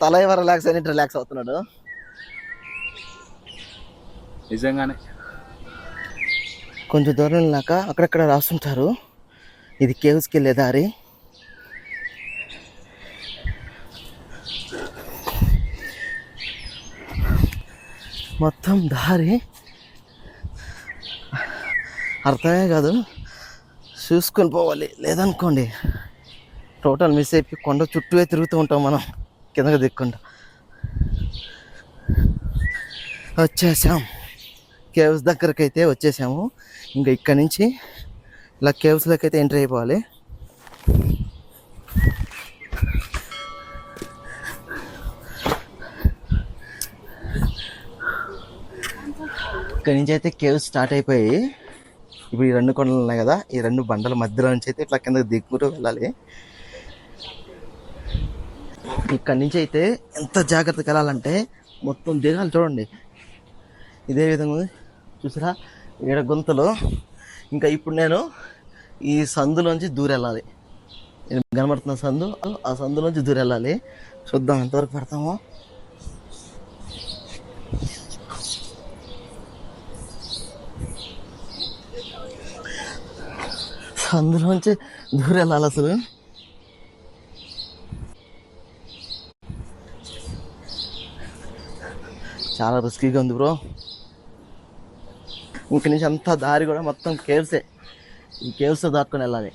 తల ఎవరు రిలాక్స్ అయినట్టు రిలాక్స్ అవుతున్నాడు నిజంగానే. కొంచెం దూరం వెళ్ళాక అక్కడక్కడ రాస్తుంటారు ఇది కేవ్స్కి వెళ్ళే దారి. మొత్తం దారి అర్థమే కాదు, చూసుకొని పోవాలి. లేదనుకోండి టోటల్ మిస్ అయిపోయి కొండ చుట్టూ తిరుగుతూ ఉంటాం మనం కిందకి దిక్కుండా. వచ్చేసాం కేవ్స్ దగ్గరికి అయితే వచ్చేసాము. ఇంకా ఇక్కడి నుంచి ఇలా కేవ్స్లోకి అయితే ఎంటర్ అయిపోవాలి. ఇక్కడి నుంచి అయితే కేవ్స్ స్టార్ట్ అయిపోయి ఇప్పుడు ఈ 2 కొండలు ఉన్నాయి కదా, ఈ 2 బండల మధ్యలో నుంచి అయితే ఇట్లా కిందకి దిగుకుంటూ వెళ్ళాలి. ఇక్కడి నుంచి అయితే ఎంత జాగ్రత్తగా వెళ్ళాలంటే మొత్తం దిగాలి చూడండి. ఇదే విధంగా చూసారా ఈడ గుంతలు. ఇంకా ఇప్పుడు నేను ఈ సందులోంచి దూరెళ్ళాలి. కనబడుతున్న సందు, ఆ సందులోంచి దూరెళ్ళాలి. చూద్దాం ఎంతవరకు పడతామో. సందులోంచి దూరెళ్ళాలి. అసలు చాలా రిస్కీగా ఉంది బ్రో. ఇంక నుంచి అంతా దారి కూడా మొత్తం కేవ్సే. ఈ కేవ్స్ దాటుకొని వెళ్ళాలి.